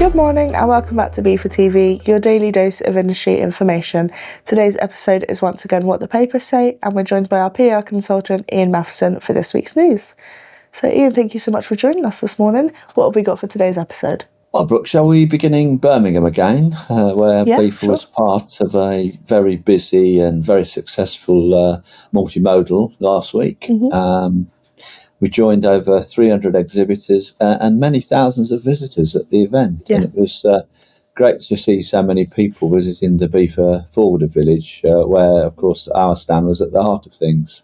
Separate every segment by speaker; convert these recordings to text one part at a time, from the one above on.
Speaker 1: Good morning and welcome back to BIFA TV, your daily dose of industry information. Today's episode is once again What the Papers Say, and we're joined by our PR consultant Ian Matheson for this week's news. So Ian, thank you so much for joining us this morning. What have we got for today's episode?
Speaker 2: Well, Brooke, shall we beginning Birmingham again, where BIFA was part of a very busy and very successful multimodal last week. We joined over 300 exhibitors and many thousands of visitors at the event. And it was great to see so many people visiting the BIFA Forwarder Village, where, of course, our stand was at the heart of things.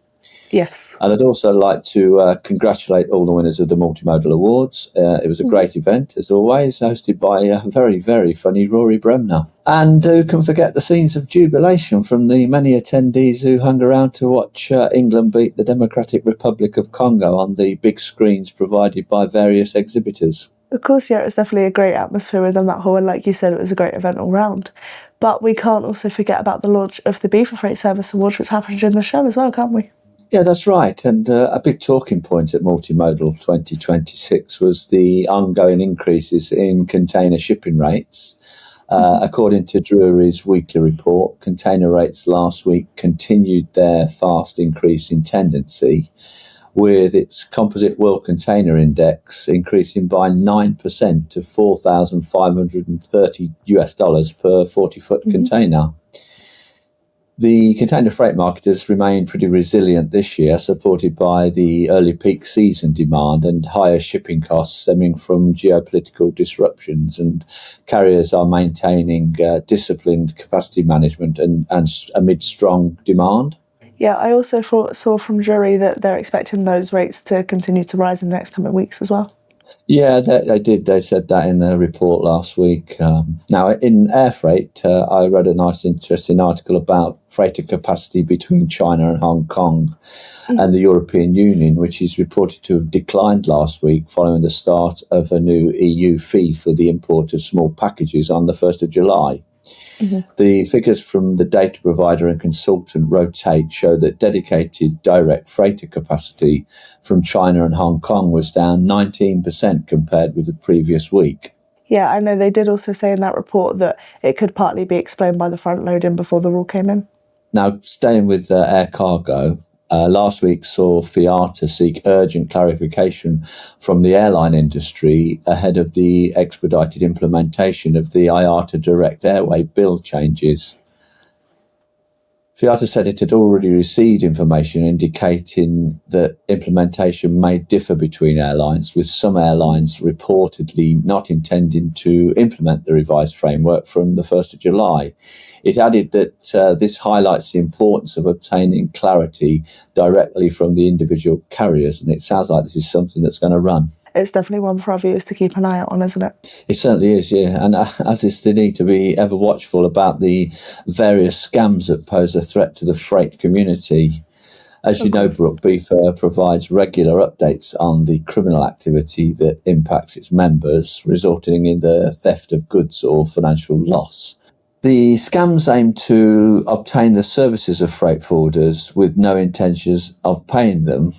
Speaker 1: Yes.
Speaker 2: And I'd also like to congratulate all the winners of the Multimodal Awards. It was a great event, as always, hosted by a very, very funny Rory Bremner. And who can forget the scenes of jubilation from the many attendees who hung around to watch England beat the Democratic Republic of Congo on the big screens provided by various exhibitors.
Speaker 1: Of course, yeah, it was definitely a great atmosphere within that hall, and like you said, it was a great event all round. But we can't also forget about the launch of the BIFA Freight Service Awards, which happened during the show as well, can't we?
Speaker 2: Yeah, that's right. And a big talking point at Multimodal 2026 was the ongoing increases in container shipping rates. According to Drewry's weekly report, container rates last week continued their fast increasing tendency, with its composite world container index increasing by 9% to $4,530 per 40-foot container. The container freight market has remained pretty resilient this year, supported by the early peak season demand and higher shipping costs stemming from geopolitical disruptions, and carriers are maintaining disciplined capacity management and amid strong demand.
Speaker 1: Yeah, I also saw from Drury that they're expecting those rates to continue to rise in the next coming weeks as well.
Speaker 2: Yeah, they did. They said that in their report last week. Now, in air freight, I read a nice, interesting article about freighter capacity between China and Hong Kong and the European Union, which is reported to have declined last week following the start of a new EU fee for the import of small packages on the 1st of July. The figures from the data provider and consultant Rotate show that dedicated direct freighter capacity from China and Hong Kong was down 19% compared with the previous week.
Speaker 1: Yeah, I know they did also say in that report that it could partly be explained by the front loading before the rule came in. Now,
Speaker 2: staying with air cargo, last week saw FIATA seek urgent clarification from the airline industry ahead of the expedited implementation of the IATA Direct Airway bill changes. FIATA said it had already received information indicating that implementation may differ between airlines, with some airlines reportedly not intending to implement the revised framework from the 1st of July. It added that this highlights the importance of obtaining clarity directly from the individual carriers, and it sounds like this is something that's going to run.
Speaker 1: It's definitely one for our viewers to keep an eye out on, isn't it?
Speaker 2: It certainly is, yeah. And as is the need to be ever watchful about the various scams that pose a threat to the freight community. As you know, Brooke, BIFA provides regular updates on the criminal activity that impacts its members, resulting in the theft of goods or financial loss. The scams aim to obtain the services of freight forwarders with no intentions of paying them.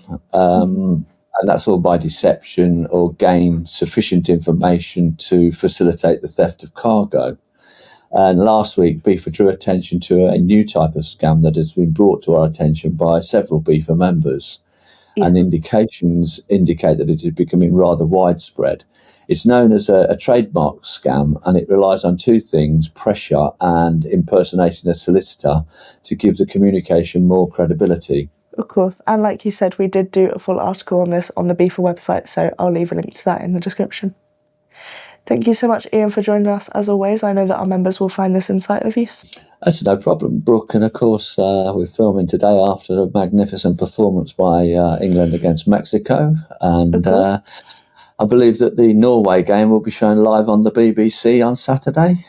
Speaker 2: And that's all by deception or gain sufficient information to facilitate the theft of cargo. And last week, BIFA drew attention to a new type of scam that has been brought to our attention by several BIFA members. And indications indicate that it is becoming rather widespread. It's known as a trademark scam, and it relies on two things: pressure and impersonating a solicitor to give the communication more credibility.
Speaker 1: Of course, and like you said, we did do a full article on this on the BIFA website, so I'll leave a link to that in the description. Thank you so much, Ian, for joining us. As always, I know that our members will find this insight of use.
Speaker 2: That's no problem, Brooke. And of course, we're filming today after a magnificent performance by England against Mexico. And I believe that the Norway game will be shown live on the BBC on Saturday.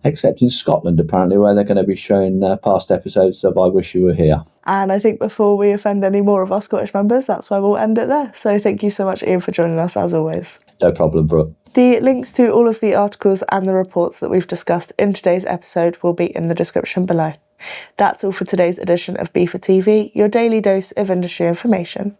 Speaker 2: Except in Scotland, apparently, where they're going to be showing past episodes of I Wish You Were Here.
Speaker 1: And I think before we offend any more of our Scottish members, that's where we'll end it there. So thank you so much, Ian, for joining us, as always.
Speaker 2: No problem, Brooke.
Speaker 1: The links to all of the articles and the reports that we've discussed in today's episode will be in the description below. That's all for today's edition of BIFA TV, your daily dose of industry information.